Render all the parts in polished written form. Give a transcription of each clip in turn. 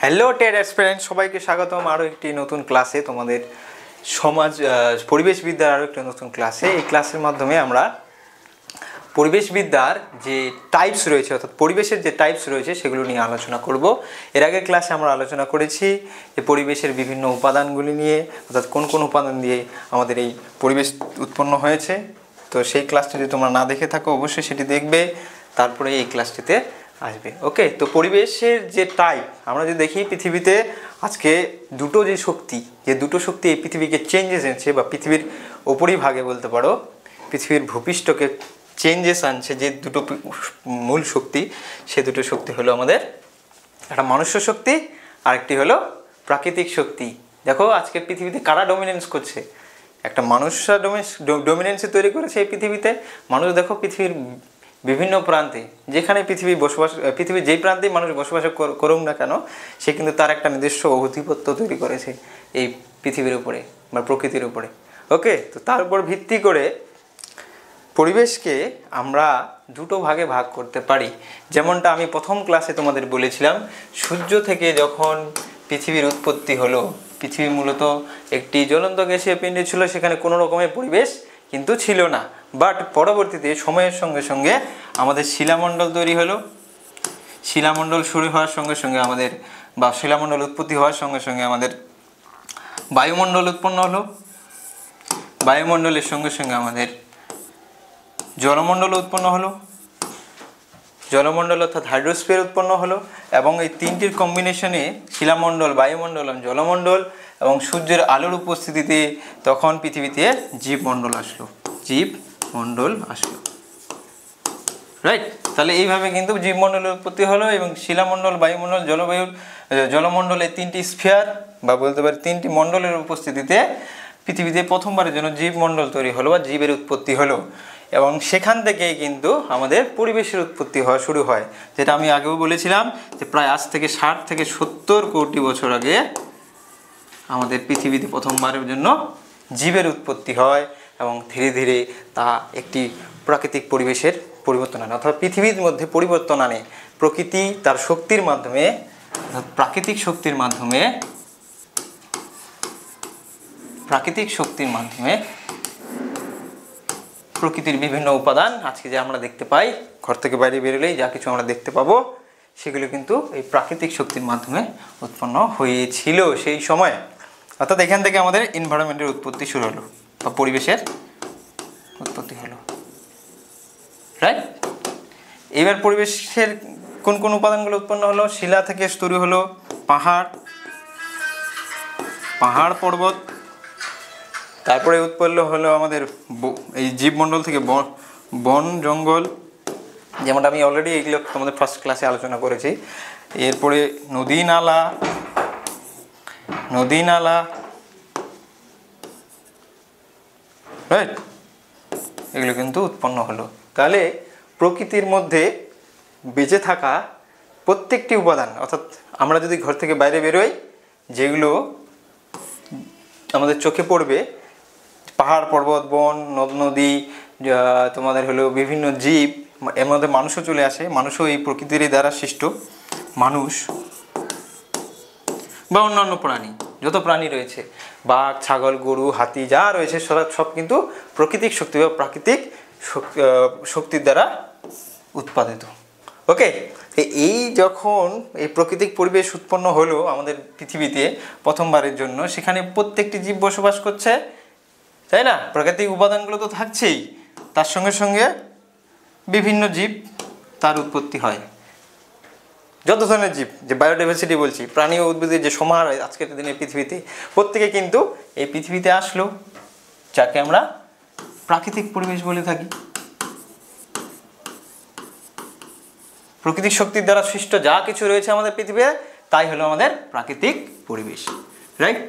Hello Ted aspirant, সবাইকে স্বাগতম আরও একটি নতুন ক্লাসে। তোমাদের সমাজ পরিবেশবিদ্যার আরও একটি নতুন ক্লাসে। এই ক্লাসের মাধ্যমে আমরা পরিবেশবিদ্যার যে টাইপস রয়েছে, অর্থাৎ পরিবেশের যে টাইপস রয়েছে সেগুলো নিয়ে আলোচনা করব। এর আগের ক্লাসে আমরা আলোচনা করেছি যে পরিবেশের বিভিন্ন উপাদানগুলি নিয়ে, অর্থাৎ কোন কোন উপাদান দিয়ে আমাদের এই পরিবেশ উৎপন্ন হয়েছে। তো সেই ক্লাসটি যদি তোমরা না দেখে থাকো অবশ্যই সেটি দেখবে, তারপরে এই ক্লাসটিতে আসবে। ওকে, তো পরিবেশের যে টাইপ আমরা যদি দেখি, পৃথিবীতে আজকে দুটো শক্তি এই পৃথিবীকে চেঞ্জেস এনেছে, বা পৃথিবীর উপরিভাগে বলতে পারো পৃথিবীর ভূপৃষ্ঠকে চেঞ্জেস আনছে। যে দুটো মূল শক্তি, সে দুটো শক্তি হলো আমাদের একটা মনুষ্য শক্তি, আরেকটি হলো প্রাকৃতিক শক্তি। দেখো আজকে পৃথিবীতে কারা ডমিনেন্স করছে? একটা মানুষরা ডমিনেন্সই তৈরি করেছে এই পৃথিবীতে। মানুষ দেখো পৃথিবীর বিভিন্ন প্রান্তে, যেখানে পৃথিবীর যেই প্রান্তেই মানুষ বসবাস করুক না কেন, সে কিন্তু তার একটা নিজস্ব আধিপত্য তৈরি করেছে এই পৃথিবীর উপরে বা প্রকৃতির উপরে। ওকে, তো তার উপর ভিত্তি করে পরিবেশকে আমরা দুটো ভাগে ভাগ করতে পারি। যেমনটা আমি প্রথম ক্লাসে তোমাদের বলেছিলাম, সূর্য থেকে যখন পৃথিবীর উৎপত্তি হলো, পৃথিবী মূলত একটি জ্বলন্ত গ্যাসীয় পিণ্ড ছিল, সেখানে কোনো রকমের পরিবেশ কিন্তু ছিল না। বাট পরবর্তীতে সময়ের সঙ্গে সঙ্গে আমাদের শিলামণ্ডল তৈরি হলো। শিলামণ্ডল শুরু হওয়ার সঙ্গে সঙ্গে আমাদের, বা শিলামণ্ডল উৎপত্তি হওয়ার সঙ্গে সঙ্গে আমাদের বায়ুমণ্ডল উৎপন্ন হলো। বায়ুমণ্ডলের সঙ্গে সঙ্গে আমাদের জলমণ্ডল উৎপন্ন হলো। জলমণ্ডল অর্থাৎ হাইড্রোস্ফিয়ার উৎপন্ন হলো। এবং এই তিনটির কম্বিনেশনে শিলামণ্ডল, বায়ুমণ্ডল এবং জলমণ্ডল এবং সূর্যের আলোর উপস্থিতিতে তখন পৃথিবীতে জীবমণ্ডল আসলো। রাইট? তাহলে এইভাবে কিন্তু জীবমণ্ডলের উৎপত্তি হলো, এবং শিলামণ্ডল, বায়ুমণ্ডল, জলমণ্ডল এই তিনটি স্ফিয়ার বা বলতে পারি তিনটি মণ্ডলের উপস্থিতিতে পৃথিবীতে প্রথমবারের জন্য জীবমণ্ডল তৈরি হলো বা জীবের উৎপত্তি হলো। এবং সেখান থেকেই কিন্তু আমাদের পরিবেশের উৎপত্তি হওয়া শুরু হয়, যেটা আমি আগেও বলেছিলাম যে প্রায় আজ থেকে 60 থেকে 70 কোটি বছর আগে আমাদের পৃথিবীতে প্রথমবারের জন্য জীবের উৎপত্তি হয়, এবং ধীরে ধীরে তা একটি প্রাকৃতিক পরিবেশের পরিবর্তন আনে, অর্থাৎ পৃথিবীর মধ্যে পরিবর্তন আনে। প্রকৃতি তার শক্তির মাধ্যমে, প্রাকৃতিক শক্তির মাধ্যমে প্রকৃতির বিভিন্ন উপাদান আজকে যে আমরা দেখতে পাই, ঘর থেকে বাইরে বেরোলেই যা কিছু আমরা দেখতে পাবো, সেগুলো কিন্তু এই প্রাকৃতিক শক্তির মাধ্যমে উৎপন্ন হয়েছিল সেই সময়। অর্থাৎ এখান থেকে আমাদের এনভায়রনমেন্টের উৎপত্তি শুরু হলো, বা পরিবেশের উৎপত্তি হলো। রাইট? এবার পরিবেশের কোন কোন উপাদানগুলো উৎপন্ন হলো? শিলা থেকে শুরু হলো পাহাড় পর্বত, তারপরে উৎপন্ন হলো আমাদের এই জীবমণ্ডল থেকে বন জঙ্গল, যেমনটা আমি অলরেডি এগুলো তোমাদের ফার্স্ট ক্লাসে আলোচনা করেছি। এরপরে নদী নালা, রাইট? এগুলো কিন্তু উৎপন্ন হলো। তাহলে প্রকৃতির মধ্যে বেঁচে থাকা প্রত্যেকটি উপাদান, অর্থাৎ আমরা যদি ঘর থেকে বাইরে বেরোই, যেগুলো আমাদের চোখে পড়বে, পাহাড় পর্বত, বন, নদ নদী, তোমাদের হলো বিভিন্ন জীব, এর মধ্যে মানুষও চলে আসে। মানুষও এই প্রকৃতিরই দ্বারা সৃষ্ট। মানুষ বা অন্যান্য প্রাণী, যত প্রাণী রয়েছে, বাঘ, ছাগল, গরু, হাতি যা রয়েছে, সব কিন্তু প্রাকৃতিক শক্তি বা প্রাকৃতিক শক্তির দ্বারা উৎপাদিত। ওকে, এই যখন এই প্রাকৃতিক পরিবেশ উৎপন্ন হলো আমাদের পৃথিবীতে প্রথমবারের জন্য, সেখানে প্রত্যেকটি জীব বসবাস করছে, তাই না? প্রাকৃতিক উপাদানগুলো তো থাকছেই, তার সঙ্গে সঙ্গে বিভিন্ন জীব তার উৎপত্তি হয়। যত ধরনের জীব, যে বায়োডাইভার্সিটি বলছি, প্রাণী ও উদ্ভিদের যে সমাহার হয় আজকের দিনে পৃথিবীতে, প্রত্যেকে কিন্তু এই পৃথিবীতে আসলো, যাকে আমরা প্রাকৃতিক পরিবেশ বলে থাকি। প্রাকৃতিক শক্তির দ্বারা সৃষ্ট যা কিছু রয়েছে আমাদের পৃথিবীতে, তাই হলো আমাদের প্রাকৃতিক পরিবেশ। রাইট?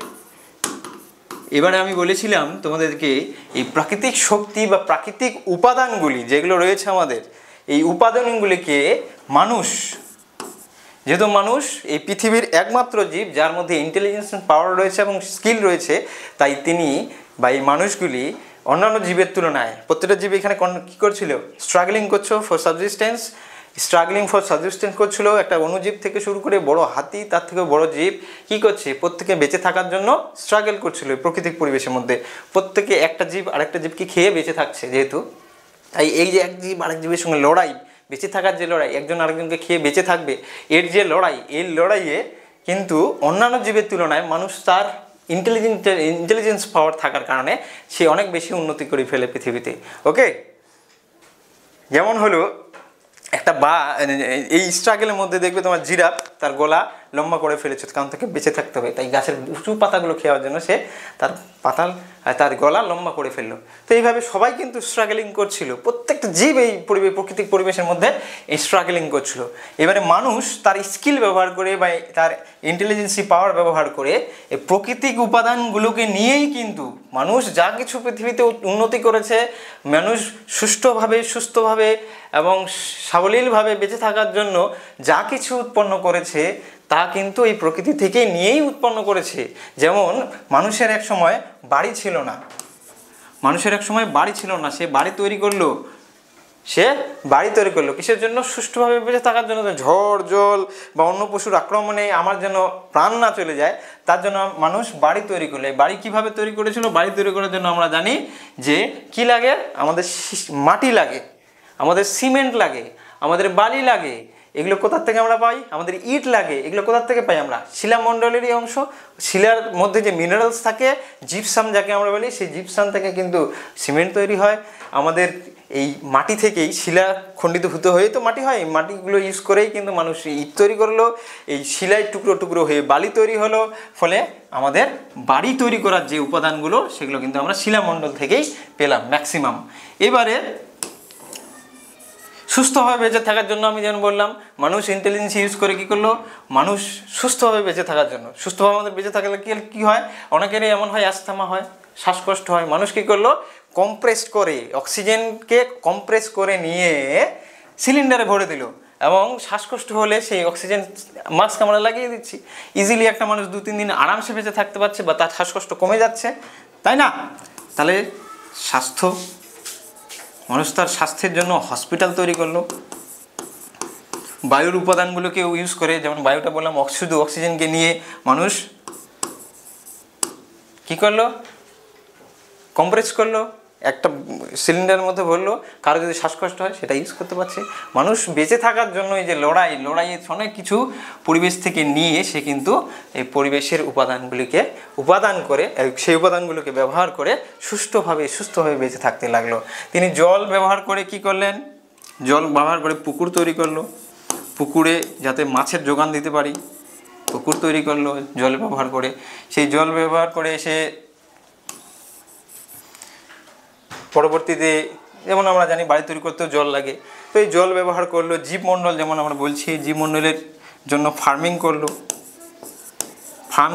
এবারে আমি বলেছিলাম তোমাদেরকে, এই প্রাকৃতিক শক্তি বা প্রাকৃতিক উপাদানগুলি যেগুলো রয়েছে আমাদের, এই উপাদানগুলিকে মানুষ, যেহেতু মানুষ এই পৃথিবীর একমাত্র জীব যার মধ্যে ইন্টেলিজেন্স পাওয়ার রয়েছে এবং স্কিল রয়েছে, তাই তিনি বা এই মানুষগুলি অন্যান্য জীবের তুলনায়, প্রত্যেকটা জীব এখানে কী করছিল? স্ট্রাগলিং করছো ফর সাবজিস্টেন্স, স্ট্রাগলিং ফর সাবসিস্টেন্স করছিল। একটা অণুজীব থেকে শুরু করে বড় হাতি, তার থেকে বড় জীব কি করছে, প্রত্যেকে বেঁচে থাকার জন্য স্ট্রাগল করছিল প্রাকৃতিক পরিবেশের মধ্যে। প্রত্যেকে একটা জীব আরেকটা জীবকে খেয়ে বেঁচে থাকছে, যেহেতু তাই এই যে এক জীব আরেক জীবের সঙ্গে লড়াই, বেঁচে থাকার যে লড়াই, একজন আরেকজনকে খেয়ে বেঁচে থাকবে, এর যে লড়াই, এই লড়াইয়ে কিন্তু অন্যান্য জীবের তুলনায় মানুষ তার ইন্টেলিজেন্স পাওয়ার থাকার কারণে সে অনেক বেশি উন্নতি করে ফেলে পৃথিবীতে। ওকে, যেমন হলো একটা এই স্ট্রাগলের মধ্যে দেখবে তোমার জিরাফ তার গলা লম্বা করে ফেলেছে, কারণ তাকে বেঁচে থাকতে হবে, তাই গাছের উঁচু পাতাগুলো খাওয়ার জন্য সে তার গলা লম্বা করে ফেললো। তো এইভাবে সবাই কিন্তু স্ট্রাগলিং করছিল, প্রত্যেকটা জীব এই প্রাকৃতিক পরিবেশের মধ্যে স্ট্রাগলিং করছিল। এবারে মানুষ তার স্কিল ব্যবহার করে বা তার ইন্টেলিজেন্সি পাওয়ার ব্যবহার করে এই প্রাকৃতিক উপাদানগুলোকে নিয়েই কিন্তু মানুষ যা কিছু পৃথিবীতে উন্নতি করেছে, মানুষ সুষ্ঠুভাবে, সুস্থভাবে এবং সাবলীলভাবে বেঁচে থাকার জন্য যা কিছু উৎপন্ন করেছে তা কিন্তু এই প্রকৃতি থেকে নিয়েই উৎপন্ন করেছে। যেমন মানুষের এক সময় বাড়ি ছিল না, সে বাড়ি তৈরি করলো, কিসের জন্য? সুষ্ঠুভাবে বেঁচে থাকার জন্য। ঝড় জল বা অন্য পশুর আক্রমণে আমার যেন প্রাণ না চলে যায়, তার জন্য মানুষ বাড়ি তৈরি করলো। বাড়ি কিভাবে তৈরি করেছিল? বাড়ি তৈরি করার জন্য আমরা জানি যে কি লাগে, আমাদের মাটি লাগে, আমাদের সিমেন্ট লাগে, আমাদের বালি লাগে। এগুলো কোথার থেকে আমরা পাই? আমাদের ইট লাগে। এগুলো কোথার থেকে পাই? আমরা শিলামণ্ডলেরই অংশ। শিলার মধ্যে যে মিনারেলস থাকে, জিপসাম যাকে আমরা বলি, সেই জিপসাম থেকে কিন্তু সিমেন্ট তৈরি হয়। আমাদের এই মাটি থেকেই শিলা খণ্ডিত হতে হয়ে তো মাটি হয়, মাটিগুলো ইউজ করেই কিন্তু মানুষ ইট তৈরি করলো, এই শিলায় টুকরো টুকরো হয়ে বালি তৈরি হলো। ফলে আমাদের বাড়ি তৈরি করার যে উপাদানগুলো সেগুলো কিন্তু আমরা শিলামণ্ডল থেকেই পেলাম ম্যাক্সিমাম। এবারে সুস্থভাবে বেঁচে থাকার জন্য আমি যেমন বললাম, মানুষ ইন্টেলিজেন্স ইউজ করে কী করলো, মানুষ সুস্থভাবে বেঁচে থাকার জন্য, সুস্থভাবে আমাদের বেঁচে থাকলে কী হয়, অনেকেরই এমন হয় অ্যাस्थমা হয়, শ্বাসকষ্ট হয়। মানুষ কী করলো, অক্সিজেনকে কম্প্রেস করে নিয়ে সিলিন্ডারে ভরে দিল, এবং শ্বাসকষ্ট হলে সেই অক্সিজেন মাস্ক আমরা লাগিয়ে দিচ্ছি। ইজিলি একটা মানুষ 2-3 দিন আরামসে বেঁচে থাকতে পারছে বা তার শ্বাসকষ্ট কমে যাচ্ছে, তাই না? তাহলে মানুষ তার স্বাস্থ্যের জন্য হসপিটাল তৈরি করলো। বায়ুর উপাদানগুলোকে ইউজ করে, যেমন বায়ুটা বললাম শুধু অক্সিজেনকে নিয়ে মানুষ কি করলো, কম্প্রেস করলো, একটা সিলিন্ডারের মধ্যে ভরলো। কারো যদি শ্বাসকষ্ট হয় সেটা ইউজ করতে পারছে। মানুষ বেঁচে থাকার জন্য এই যে লড়াইয়ে অনেক কিছু পরিবেশ থেকে নিয়ে সে কিন্তু এই পরিবেশের সেই উপাদানগুলোকে ব্যবহার করে সুস্থভাবে বেঁচে থাকতে লাগলো। তিনি জল ব্যবহার করে কি করলেন, জল ব্যবহার করে পুকুর তৈরি করলো, পুকুরে যাতে মাছের যোগান দিতে পারি, পুকুর তৈরি করলো জল ব্যবহার করে। সেই জল ব্যবহার করে সে পরবর্তীতে, যেমন আমরা জানি বাড়ি তৈরি করতেও জল লাগে, তো এই জল ব্যবহার করলো। জীবমণ্ডল, যেমন আমরা বলছি, জীবমণ্ডলের জন্য ফার্ম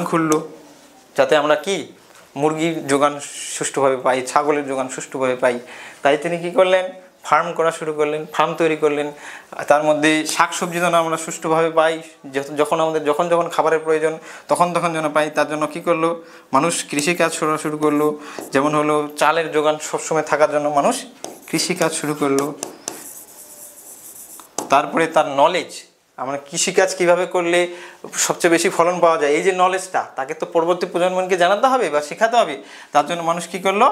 খুললো, যাতে আমরা কি মুরগির যোগান সুষ্ঠুভাবে পাই, ছাগলের যোগান সুষ্ঠুভাবে পাই। তাই তিনি কি করলেন, ফার্ম করা শুরু করলেন, ফার্ম তৈরি করলেন। তার মধ্যে শাকসবজি যেন আমরা সুষ্ঠুভাবে পাই, যখন খাবারের প্রয়োজন তখন যেন পাই, তার জন্য কি করলো, মানুষ কৃষিকাজ শুরু করলো। যেমন হলো চালের যোগান সবসময় থাকার জন্য মানুষ কৃষিকাজ শুরু করলো। তারপরে তার নলেজ, আমরা কৃষিকাজ কিভাবে করলে সবচেয়ে বেশি ফলন পাওয়া যায়, এই যে নলেজটা তাকে তো পরবর্তী প্রজন্মকে জানাতে হবে বা শেখাতে হবে। তার জন্য মানুষ কি করলো,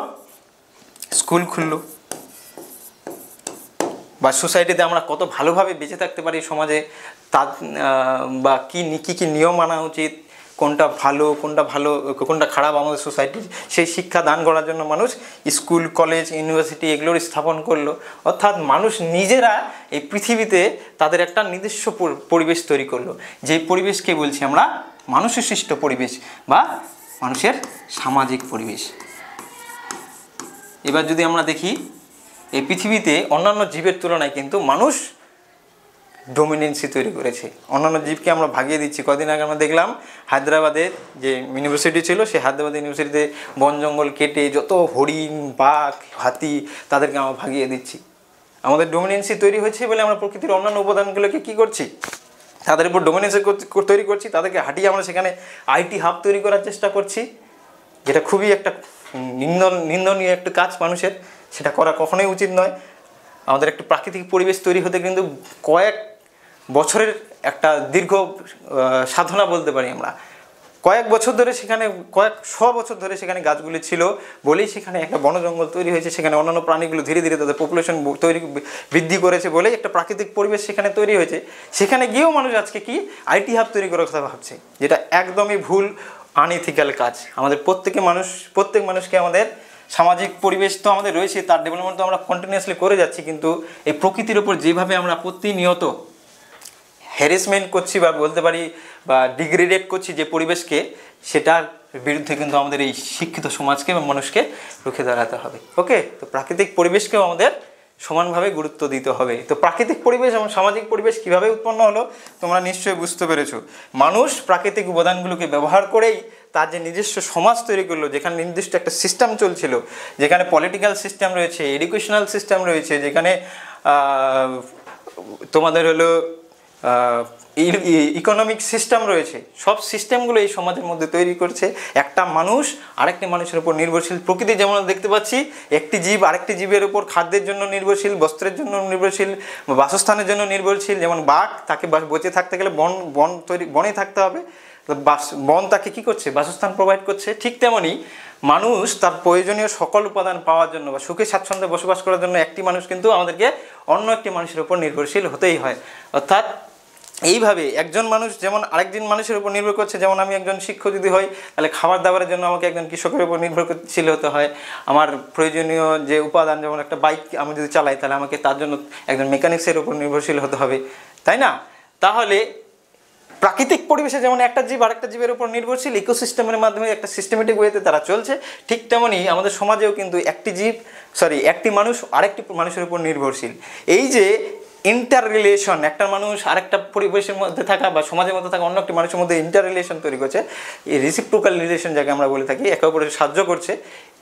স্কুল খুললো। বা সোসাইটিতে আমরা কত ভালোভাবে বেঁচে থাকতে পারি সমাজে, তার বা কী নিয়ম মানা উচিত, কোনটা কোনটা খারাপ আমাদের সোসাইটির, সেই শিক্ষা দান করার জন্য মানুষ স্কুল, কলেজ, ইউনিভার্সিটি এগুলোর স্থাপন করলো। অর্থাৎ মানুষ নিজেরা এই পৃথিবীতে তাদের একটা নিজস্ব পরিবেশ তৈরি করলো, যেই পরিবেশকে বলছি আমরা মানুষের সৃষ্ট পরিবেশ বা মানুষের সামাজিক পরিবেশ। এবার যদি আমরা দেখি, এই পৃথিবীতে অন্যান্য জীবের তুলনায় কিন্তু মানুষ ডোমিনেন্সি তৈরি করেছে। অন্যান্য জীবকে আমরা ভাগিয়ে দিচ্ছি। কদিন আগে আমরা দেখলাম হায়দ্রাবাদের যে ইউনিভার্সিটি ছিল, সেই হায়দ্রাবাদ ইউনিভার্সিটিতে বন জঙ্গল কেটে যত হরিণ, বাঘ, হাতি তাদেরকে আমরা ভাগিয়ে দিচ্ছি। আমাদের ডোমিনেন্সি তৈরি হয়েছে বলে আমরা প্রকৃতির অন্যান্য উপাদানগুলোকে কী করছি, তাদের উপর ডোমিনেন্সি তৈরি করছি, তাদেরকে হাঁটিয়ে আমরা সেখানে আইটি হাব তৈরি করার চেষ্টা করছি, যেটা খুবই একটা নিন্দনীয় একটা কাজ মানুষের, সেটা করা কখনোই উচিত নয়। আমাদের একটা প্রাকৃতিক পরিবেশ তৈরি হতে কিন্তু কয়েক বছরের একটা দীর্ঘ সাধনা বলতে পারি আমরা। কয়েক বছর ধরে সেখানে, কয়েক শ বছর ধরে সেখানে গাছগুলি ছিল বলেই সেখানে একটা বন জঙ্গল তৈরি হয়েছে, সেখানে অন্যান্য প্রাণীগুলো ধীরে ধীরে তাদের পপুলেশন বৃদ্ধি করেছে বলেই একটা প্রাকৃতিক পরিবেশ সেখানে তৈরি হয়েছে। সেখানে গিয়েও মানুষ আজকে কি আইটি হাব তৈরি করার কথা ভাবছে, যেটা একদমই ভুল, আনইথিক্যাল কাজ। আমাদের প্রত্যেক মানুষকে আমাদের সামাজিক পরিবেশ তো আমাদের রয়েছে, তার ডেভেলপমেন্ট তো আমরা কন্টিনিউয়াসলি করে যাচ্ছি, কিন্তু এই প্রকৃতির ওপর যেভাবে আমরা প্রতিনিয়ত হ্যারাসমেন্ট করছি বা বলতে পারি বা ডিগ্রেডেট করছি যে পরিবেশকে, সেটার বিরুদ্ধে কিন্তু আমাদের এই শিক্ষিত সমাজকে এবং মানুষকে রুখে দাঁড়াতে হবে। ওকে, তো প্রাকৃতিক পরিবেশকেও আমাদের সমানভাবে গুরুত্ব দিতে হবে। তো প্রাকৃতিক পরিবেশ এবং সামাজিক পরিবেশ কিভাবে উৎপন্ন হলো তোমরা নিশ্চয়ই বুঝতে পেরেছো। মানুষ প্রাকৃতিক উপাদানগুলোকে ব্যবহার করেই তার যে নিজস্ব সমাজ তৈরি করলো, যেখানে নির্দিষ্ট একটা সিস্টেম চলছিল, যেখানে পলিটিক্যাল সিস্টেম রয়েছে, এডুকেশনাল সিস্টেম রয়েছে, যেখানে তোমাদের হলো ইকোনমিক সিস্টেম রয়েছে, সব সিস্টেমগুলো এই সমাজের মধ্যে তৈরি করছে একটা মানুষ আরেকটি মানুষের উপর নির্ভরশীল। প্রকৃতি যেমন দেখতে পাচ্ছি, একটি জীব আরেকটি জীবের উপর খাদ্যের জন্য নির্ভরশীল, বস্ত্রের জন্য নির্ভরশীল, বাসস্থানের জন্য নির্ভরশীল। যেমন বাঘ, তাকে বেঁচে থাকতে গেলে বনে থাকতে হবে, বন তাকে কি করছে, বাসস্থান প্রোভাইড করছে। ঠিক তেমনি মানুষ তার প্রয়োজনীয় সকল উপাদান পাওয়ার জন্য বা সুখে স্বাচ্ছন্দ্যে বসবাস করার জন্য একটি মানুষ কিন্তু আমাদেরকে অন্য একটি মানুষের উপর নির্ভরশীল হতেই হয়। অর্থাৎ এইভাবে একজন মানুষ যেমন আরেকজন মানুষের উপর নির্ভর করছে, যেমন আমি একজন শিক্ষক যদি হই তাহলে খাবার দাবারের জন্য আমাকে একজন কৃষকের উপর নির্ভরশীল হতে হয়। আমার প্রয়োজনীয় যে উপাদান, যেমন একটা বাইক আমি যদি চালাই তাহলে আমাকে তার জন্য একজন মেকানিক্সের উপর নির্ভরশীল হতে হবে, তাই না? তাহলে প্রাকৃতিক পরিবেশে যেমন একটা জীব আরেকটা জীবের উপর নির্ভরশীল, ইকোসিস্টেমের মাধ্যমে একটা সিস্টেমেটিক ওয়েতে তারা চলছে, ঠিক তেমনই আমাদের সমাজেও কিন্তু একটি মানুষ আরেকটি মানুষের উপর নির্ভরশীল। এই যে ইন্টার রিলেশন, একটা মানুষ আরেকটা পরিবেশের মধ্যে থাকা বা সমাজের মধ্যে থাকা অন্য একটি মানুষের মধ্যে ইন্টার রিলেশন তৈরি করছে, এই রেসিপ্রোকাল রিলেশন যাকে আমরা বলে থাকি, একে অপরের সাহায্য করছে,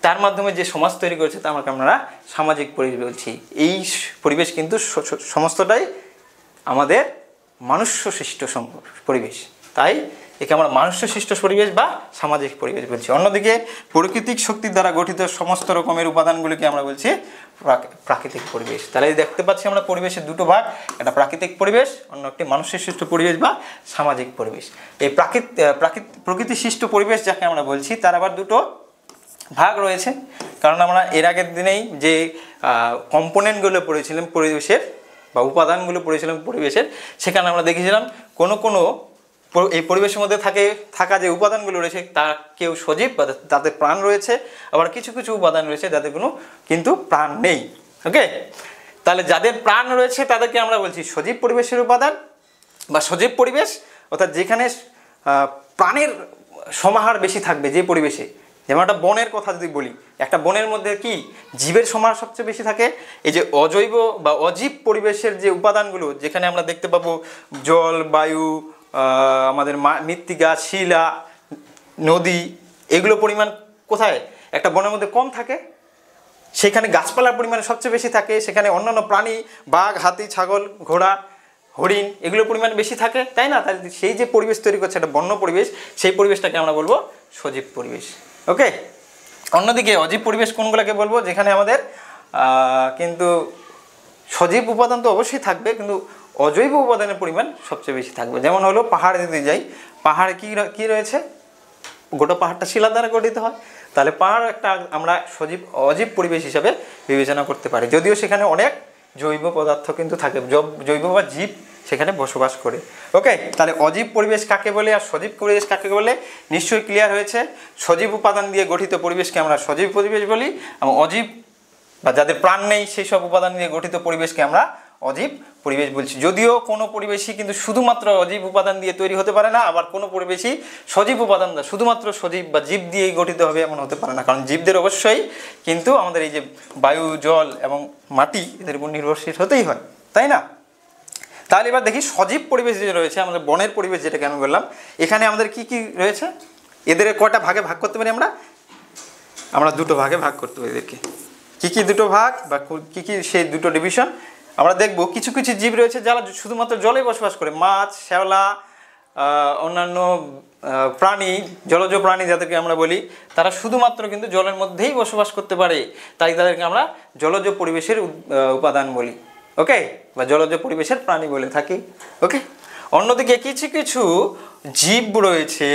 তার মাধ্যমে যে সমাজ তৈরি করছে তা আমাকে আমরা সামাজিক পরিবেশ বলছি। এই পরিবেশ কিন্তু সমস্তটাই আমাদের মনুষ্যসৃষ্ট পরিবেশ, তাই একে আমরা মনুষ্যসৃষ্ট পরিবেশ বা সামাজিক পরিবেশ বলছি। অন্যদিকে প্রাকৃতিক শক্তির দ্বারা গঠিত সমস্ত রকমের উপাদানগুলিকে আমরা বলছি প্রাকৃতিক পরিবেশ। তাহলে দেখতে পাচ্ছি আমরা পরিবেশের দুটো ভাগ, একটা প্রাকৃতিক পরিবেশ, অন্য একটি মানুষের সৃষ্ট পরিবেশ বা সামাজিক পরিবেশ। এই প্রকৃতি সৃষ্ট পরিবেশ যাকে আমরা বলছি তার আবার দুটো ভাগ রয়েছে, কারণ আমরা এর আগের দিনেই যে কম্পোনেন্টগুলো পড়েছিলাম পরিবেশের বা উপাদানগুলো পড়েছিলাম পরিবেশের, সেখানে আমরা দেখেছিলাম কোনো এই পরিবেশের মধ্যে থাকা যে উপাদানগুলো রয়েছে তা কেউ সজীব বা তাদের প্রাণ রয়েছে, আবার কিছু কিছু উপাদান রয়েছে যাদের কোনো কিন্তু প্রাণ নেই। ওকে, তাহলে যাদের প্রাণ রয়েছে তাদেরকে আমরা বলছি সজীব পরিবেশের উপাদান বা সজীব পরিবেশ, অর্থাৎ যেখানে প্রাণের সমাহার বেশি থাকবে যে পরিবেশে। যেমন একটা বনের কথা যদি বলি, একটা বনের মধ্যে কি জীবের সমাহার সবচেয়ে বেশি থাকে। এই যে অজৈব বা অজীব পরিবেশের যে উপাদানগুলো, যেখানে আমরা দেখতে পাবো জল, বায়ু, আমাদের মৃত্তিকা, শিলা, নদী, এগুলো পরিমাণ কোথায় একটা বনের মধ্যে কম থাকে, সেখানে গাছপালার পরিমাণ সবচেয়ে বেশি থাকে, সেখানে অন্যান্য প্রাণী বাঘ, হাতি, ছাগল, ঘোড়া, হরিণ এগুলোর পরিমাণ বেশি থাকে, তাই না? তাহলে সেই যে পরিবেশ তৈরি করছে একটা বন্য পরিবেশ, সেই পরিবেশটাকে আমরা বলবো সজীব পরিবেশ। ওকে, অন্যদিকে অজীব পরিবেশ কোনগুলোকে বলবো, যেখানে আমাদের কিন্তু সজীব উপাদান তো অবশ্যই থাকবে, কিন্তু অজৈব উপাদানের পরিমাণ সবচেয়ে বেশি থাকবে। যেমন হলো পাহাড়ে যদি যাই, পাহাড়ে কি রয়েছে, গোটা পাহাড়টা শিলা দ্বারা গঠিত হয়, তাহলে পাহাড় একটা আমরা অজীব পরিবেশ হিসাবে বিবেচনা করতে পারি, যদিও সেখানে অনেক জৈব পদার্থ কিন্তু থাকে, জৈব বা জীব সেখানে বসবাস করে। ওকে, তাহলে অজীব পরিবেশ কাকে বলে আর সজীব পরিবেশ কাকে বলে নিশ্চয়ই ক্লিয়ার হয়েছে। সজীব উপাদান দিয়ে গঠিত পরিবেশকে আমরা সজীব পরিবেশ বলি, এবং অজীব বা যাদের প্রাণ নেই সেই সব উপাদান দিয়ে গঠিত পরিবেশকে আমরা অজীব পরিবেশ বলছি। যদিও কোনো পরিবেশই কিন্তু শুধুমাত্র অজীব উপাদান দিয়ে তৈরি হতে পারে না, আবার কোনো পরিবেশই সজীব উপাদান শুধুমাত্র সজীব বা জীব দিয়েই গঠিত হবে এমন হতে পারে না, কারণ জীবদের অবশ্যই কিন্তু আমাদের এই যে বায়ু, জল এবং মাটি এদের উপর নির্ভরশীল হতেই হয়, তাই না? তাহলে এবার দেখি সজীব পরিবেশ যে রয়েছে, আমাদের বনের পরিবেশ যেটাকে আমি বললাম, এখানে আমাদের কি কি রয়েছে, এদের কয়টা ভাগে ভাগ করতে পারি আমরা দুটো ভাগে ভাগ করতে পারি এদেরকে। কি দুটো ভাগ বা কি সেই দুটো ডিভিশন আমরা দেখব। কিছু কিছু জীব রয়েছে যারা শুধুমাত্র জলে বসবাস করে, মাছ, শ্যাওলা, অন্যান্য প্রাণী, জলজ প্রাণী যাদেরকে আমরা বলি, তারা শুধুমাত্র কিন্তু জলের মধ্যেই বসবাস করতে পারে, তাই তাদেরকে আমরা জলজ পরিবেশের উপাদান বলি, ওকে, বা জলজ পরিবেশের প্রাণী বলে থাকি, ওকে। অন্যদিকে কিছু কিছু জীব রয়েছে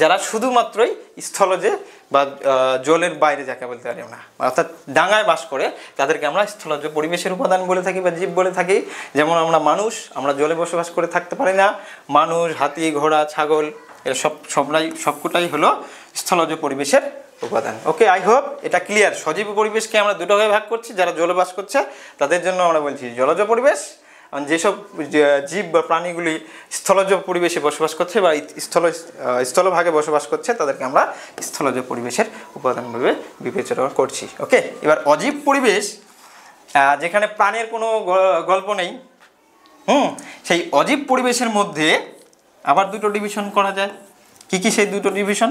যারা শুধুমাত্রই স্থলজে বা জলের বাইরে যাকে বলতে পারি আমরা, অর্থাৎ ডাঙায় বাস করে, তাদেরকে আমরা স্থলজ পরিবেশের উপাদান বলে থাকি বা জীব বলে থাকি। যেমন আমরা মানুষ, আমরা জলে বসবাস করে থাকতে পারি না, মানুষ, হাতি, ঘোড়া, ছাগল, এর সবকটাই হলো স্থলজ পরিবেশের উপাদান, ওকে। আই হোপ এটা ক্লিয়ার। সজীব পরিবেশকে আমরা দুটো ভাগে ভাগ করছি, যারা জলে বাস করছে তাদের জন্য আমরা বলছি জলজ পরিবেশ, যেসব জীব বা প্রাণীগুলি স্থলজ পরিবেশে বসবাস করছে বা স্থলভাগে বসবাস করছে তাদেরকে আমরা স্থলজ পরিবেশের উপাদানভাবে বিবেচনা করছি, ওকে। এবার অজীব পরিবেশ, যেখানে প্রাণের কোনো গল্প নেই, সেই অজীব পরিবেশের মধ্যে আবার দুটো ডিভিশন করা যায়। কি কি সেই দুটো ডিভিশন?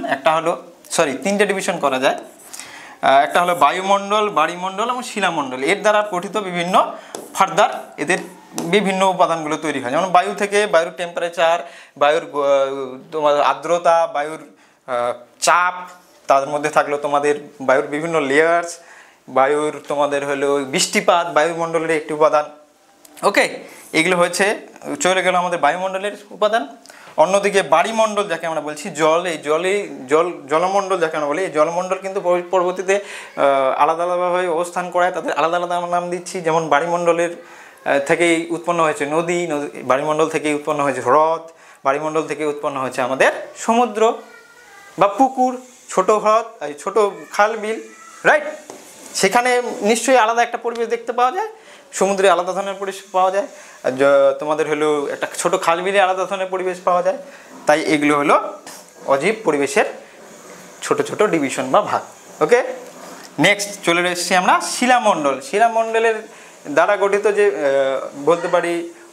তিনটে ডিভিশন করা যায়। একটা হলো বায়ুমণ্ডল, বাড়িমণ্ডল এবং শিলামণ্ডল। এর দ্বারা গঠিত বিভিন্ন ফার্দার এদের বিভিন্ন উপাদানগুলো তৈরি হয়। যেমন বায়ু থেকে বায়ুর টেম্পারেচার, বায়ুর তোমার আর্দ্রতা, বায়ুর চাপ, তার মধ্যে থাকলো তোমাদের বায়ুর বিভিন্ন লেয়ার্স, বায়ুর তোমাদের হলো বৃষ্টিপাত, বায়ুমণ্ডলের একটি উপাদান, ওকে। এগুলো হয়েছে, চলে গেল আমাদের বায়ুমণ্ডলের উপাদান। অন্যদিকে বাড়িমণ্ডল যাকে আমরা বলছি, এই জলমণ্ডল যাকে আমরা বলি, এই জলমণ্ডল কিন্তু পরবর্তীতে আলাদা আলাদাভাবে অবস্থান করায়, তাদের আলাদা আলাদা আমরা নাম দিচ্ছি। যেমন বাড়িমণ্ডলের থেকেই উৎপন্ন হয়েছে নদী, বাড়িমণ্ডল থেকেই উৎপন্ন হয়েছে হ্রদ, বাড়িমণ্ডল থেকে উৎপন্ন হয়েছে আমাদের সমুদ্র বা পুকুর, ছোট হ্রদ, ছোট খাল, বিল, রাইট। সেখানে নিশ্চয়ই আলাদা একটা পরিবেশ দেখতে পাওয়া যায়, সমুদ্রে আলাদা ধরনের পরিবেশ পাওয়া যায়, তোমাদের হলো একটা ছোট খাল বিলে আলাদা ধরনের পরিবেশ পাওয়া যায়। তাই এগুলো হলো অজীব পরিবেশের ছোট ছোট ডিভিশন বা ভাগ, ওকে। নেক্সট চলে এসেছি আমরা শিলামণ্ডল। শিলামণ্ডলের দ্বারা গঠিত যে বলতে পারি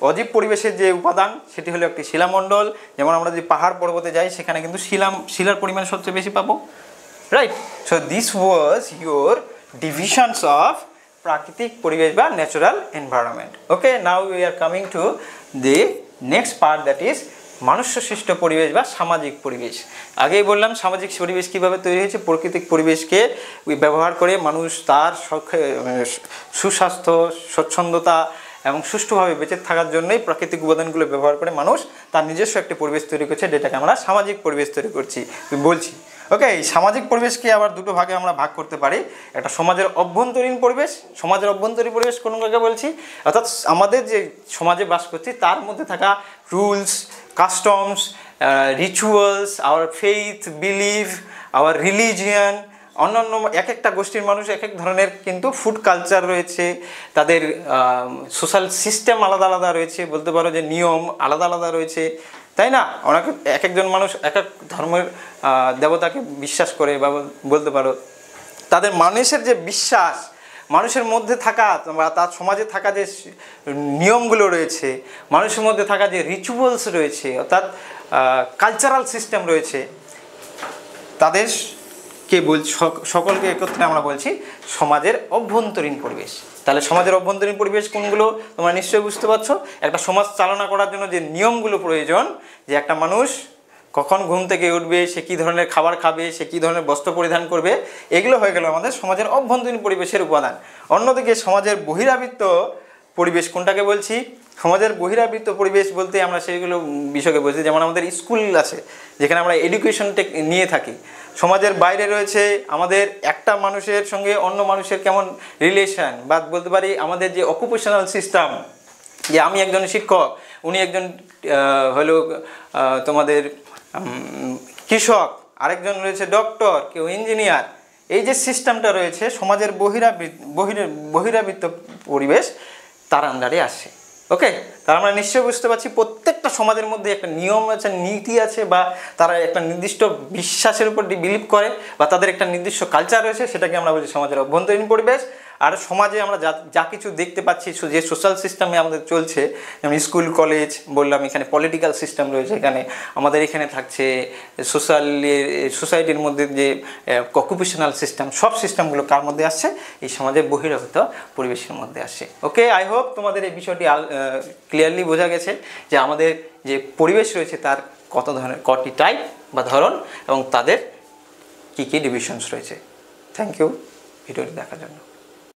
অজীব পরিবেশের যে উপাদান, সেটি হলো একটি শিলামণ্ডল। যেমন আমরা যদি পাহাড় পর্বতে যাই, সেখানে কিন্তু শিলার পরিমাণ সবচেয়ে বেশি পাবো, right. So this was your divisions of প্রাকৃতিক পরিবেশ বা natural environment, okay. Now we are coming to the next part, that is মনুষ্য সৃষ্ট পরিবেশ বা সামাজিক পরিবেশ। আগেই বললাম সামাজিক পরিবেশ কীভাবে তৈরি হয়েছে। প্রাকৃতিক পরিবেশকে ব্যবহার করে মানুষ তার সুস্বাস্থ্য, স্বচ্ছন্দতা এবং সুষ্ঠুভাবে বেঁচে থাকার জন্যই প্রাকৃতিক উপাদানগুলো ব্যবহার করে মানুষ তার নিজস্ব একটি পরিবেশ তৈরি করছে, যেটাকে আমরা সামাজিক পরিবেশ তৈরি বলছি, ওকে। এই সামাজিক পরিবেশকে আবার দুটো ভাগে আমরা ভাগ করতে পারি। একটা সমাজের অভ্যন্তরীণ পরিবেশ। সমাজের অভ্যন্তরীণ পরিবেশ কোন কাকে বলছি? অর্থাৎ আমাদের যে সমাজে বাস করছি তার মধ্যে থাকা rules, customs, rituals, our faith, believe, our religion. অন্যান্য এক একটা গোষ্ঠীর মানুষ এক এক ধরনের কিন্তু ফুড কালচার রয়েছে, তাদের সোশ্যাল সিস্টেম আলাদা আলাদা রয়েছে, বলতে পারো যে নিয়ম আলাদা আলাদা রয়েছে, তাই না? অনেক এক একজন মানুষ এক এক ধর্মের দেবতাকে বিশ্বাস করে, বা বলতে পারো তাদের মানুষের যে বিশ্বাস, মানুষের মধ্যে থাকা বা তার সমাজে থাকা যে নিয়মগুলো রয়েছে, মানুষের মধ্যে থাকা যে রিচুয়ালস রয়েছে, অর্থাৎ কালচারাল সিস্টেম রয়েছে, সকলকে একত্রে আমরা বলছি সমাজের অভ্যন্তরীণ পরিবেশ। তাহলে সমাজের অভ্যন্তরীণ পরিবেশ কোনগুলো তোমরা নিশ্চয়ই বুঝতে পারছো। একটা সমাজ চালনা করার জন্য যে নিয়মগুলো প্রয়োজন, যে একটা মানুষ কখন ঘুম থেকে উঠবে, সে কী ধরনের খাবার খাবে, সে কী ধরনের বস্ত্র পরিধান করবে, এগুলো হয়ে গেল আমাদের সমাজের অভ্যন্তরীণ পরিবেশের উপাদান। অন্যদিকে সমাজের বহিরাবৃত্ত পরিবেশ কোনটাকে বলছি? সমাজের বহিরাবৃত্ত পরিবেশ বলতে আমরা সেইগুলো বিষয়কে বলছি। যেমন আমাদের স্কুল আছে, যেখানে আমরা এডুকেশন নিয়ে থাকি। সমাজের বাইরে রয়েছে আমাদের একটা মানুষের সঙ্গে অন্য মানুষের কেমন রিলেশন, বা বলতে পারি আমাদের যে অকুপেশনাল সিস্টেম, যে আমি একজন শিক্ষক, উনি একজন হলো তোমাদের কৃষক, আরেকজন রয়েছে ডক্টর, কেউ ইঞ্জিনিয়ার। এই যে সিস্টেমটা রয়েছে সমাজের বহিরাবৃত্ত পরিবেশ, তার আন্ডারে আসে, ওকে। তার আমরা নিশ্চয়ই বুঝতে পারছি প্রত্যেকটা সমাজের মধ্যে একটা নিয়ম আছে, নীতি আছে, বা তারা একটা নির্দিষ্ট বিশ্বাসের উপর বিলিভ করে, বা তাদের একটা নির্দিষ্ট কালচার রয়েছে, সেটাকে আমরা বলছি সমাজের অভ্যন্তরীণ পরিবেশ। আর সমাজে আমরা যা কিছু দেখতে পাচ্ছি, যে সোশ্যাল সিস্টেমে আমাদের চলছে, যেমন স্কুল, কলেজ বললাম, এখানে পলিটিক্যাল সিস্টেম রয়েছে, এখানে আমাদের এখানে থাকছে সোসাইটির মধ্যে যে অকুপেশনাল সিস্টেম, সব সিস্টেমগুলো কার মধ্যে আসছে? এই সমাজের বহিরাগত পরিবেশের মধ্যে আসছে, ওকে। আই হোপ তোমাদের এই বিষয়টি ক্লিয়ারলি বোঝা গেছে যে আমাদের যে পরিবেশ রয়েছে তার কত ধরনের কটি টাইপ বা ধরন এবং তাদের কী কী ডিভিশনস রয়েছে। থ্যাংক ইউ ভিডিওটি দেখার জন্য।